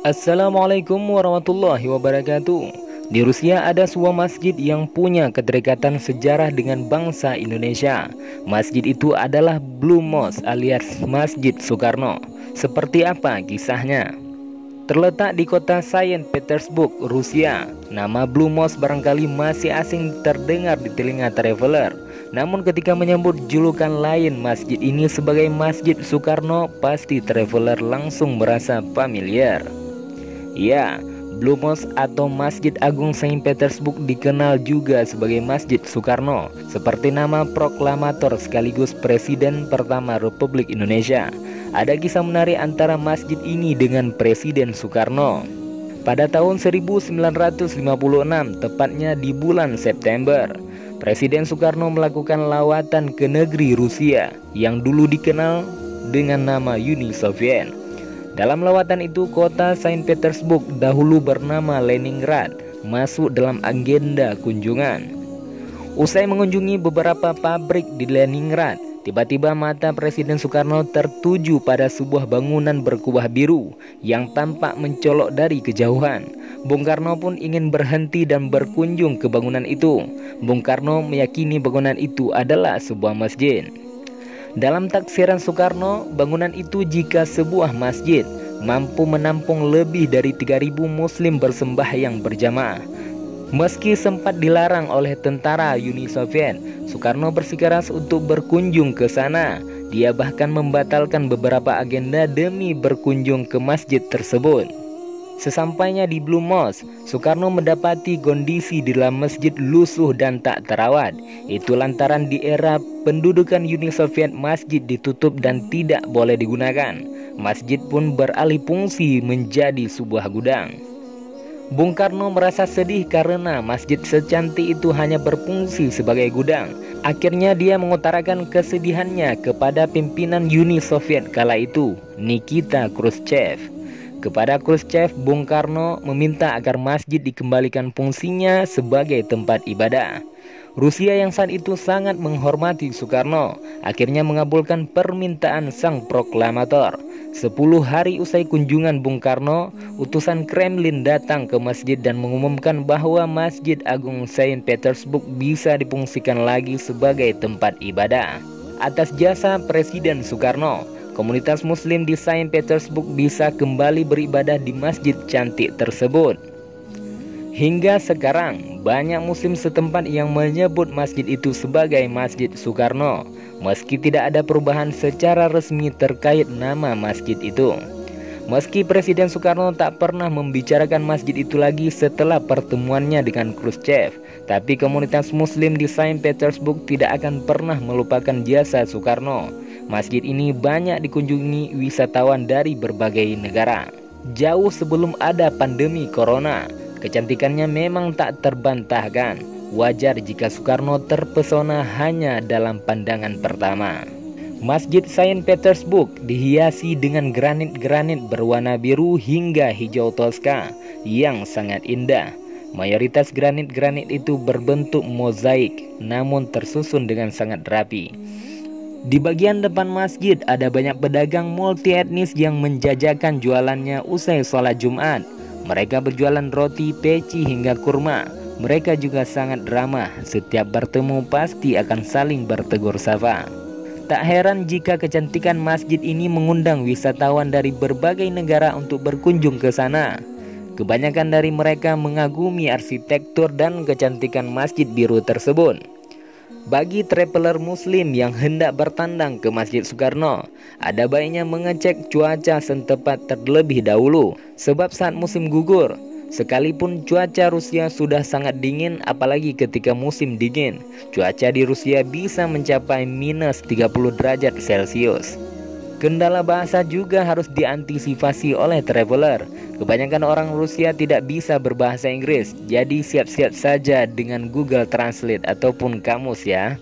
Assalamualaikum warahmatullahi wabarakatuh. Di Rusia ada sebuah masjid yang punya keterikatan sejarah dengan bangsa Indonesia. Masjid itu adalah Blue Mosque alias Masjid Soekarno. Seperti apa kisahnya? Terletak di kota Saint Petersburg, Rusia. Nama Blue Mosque barangkali masih asing terdengar di telinga traveler. Namun ketika menyebut julukan lain masjid ini sebagai Masjid Soekarno, pasti traveler langsung merasa familiar. Ya, Blue Mosque atau Masjid Agung Saint Petersburg dikenal juga sebagai Masjid Soekarno, seperti nama proklamator sekaligus Presiden pertama Republik Indonesia. Ada kisah menarik antara masjid ini dengan Presiden Soekarno. Pada tahun 1956, tepatnya di bulan September, Presiden Soekarno melakukan lawatan ke negeri Rusia yang dulu dikenal dengan nama Uni Soviet. Dalam lawatan itu, kota Saint Petersburg dahulu bernama Leningrad masuk dalam agenda kunjungan. Usai mengunjungi beberapa pabrik di Leningrad, tiba-tiba mata Presiden Soekarno tertuju pada sebuah bangunan berkubah biru yang tampak mencolok dari kejauhan. Bung Karno pun ingin berhenti dan berkunjung ke bangunan itu. Bung Karno meyakini bangunan itu adalah sebuah masjid. Dalam taksiran Soekarno, bangunan itu jika sebuah masjid mampu menampung lebih dari 3.000 muslim bersembahyang berjamaah. Meski sempat dilarang oleh tentara Uni Soviet, Soekarno bersikeras untuk berkunjung ke sana. Dia bahkan membatalkan beberapa agenda demi berkunjung ke masjid tersebut. Sesampainya di Blue Mosque, Soekarno mendapati kondisi di dalam masjid lusuh dan tak terawat. Itu lantaran di era pendudukan Uni Soviet masjid ditutup dan tidak boleh digunakan. Masjid pun beralih fungsi menjadi sebuah gudang. Bung Karno merasa sedih karena masjid secantik itu hanya berfungsi sebagai gudang. Akhirnya dia mengutarakan kesedihannya kepada pimpinan Uni Soviet kala itu, Nikita Khrushchev. Kepada Khrushchev, Bung Karno meminta agar masjid dikembalikan fungsinya sebagai tempat ibadah. Rusia yang saat itu sangat menghormati Soekarno akhirnya mengabulkan permintaan sang proklamator. 10 hari usai kunjungan Bung Karno, utusan Kremlin datang ke masjid dan mengumumkan bahwa Masjid Agung Saint Petersburg bisa difungsikan lagi sebagai tempat ibadah. Atas jasa Presiden Soekarno, komunitas muslim di Saint Petersburg bisa kembali beribadah di masjid cantik tersebut. Hingga sekarang, banyak muslim setempat yang menyebut masjid itu sebagai Masjid Soekarno, meski tidak ada perubahan secara resmi terkait nama masjid itu. Meski Presiden Soekarno tak pernah membicarakan masjid itu lagi setelah pertemuannya dengan Khrushchev, tapi komunitas muslim di Saint Petersburg tidak akan pernah melupakan jasa Soekarno. Masjid ini banyak dikunjungi wisatawan dari berbagai negara. Jauh sebelum ada pandemi corona, kecantikannya memang tak terbantahkan. Wajar jika Soekarno terpesona hanya dalam pandangan pertama. Masjid Saint Petersburg dihiasi dengan granit-granit berwarna biru hingga hijau toska yang sangat indah. Mayoritas granit-granit itu berbentuk mozaik, namun tersusun dengan sangat rapi. Di bagian depan masjid ada banyak pedagang multi etnis yang menjajakan jualannya usai sholat Jumat. Mereka berjualan roti, peci hingga kurma. Mereka juga sangat ramah, setiap bertemu pasti akan saling bertegur sapa. Tak heran jika kecantikan masjid ini mengundang wisatawan dari berbagai negara untuk berkunjung ke sana. Kebanyakan dari mereka mengagumi arsitektur dan kecantikan masjid biru tersebut. Bagi traveler muslim yang hendak bertandang ke Masjid Soekarno, ada baiknya mengecek cuaca setempat terlebih dahulu, sebab saat musim gugur, sekalipun cuaca Rusia sudah sangat dingin, apalagi ketika musim dingin, cuaca di Rusia bisa mencapai minus 30 derajat Celcius. Kendala bahasa juga harus diantisipasi oleh traveler. Kebanyakan orang Rusia tidak bisa berbahasa Inggris, jadi siap-siap saja dengan Google Translate ataupun kamus ya.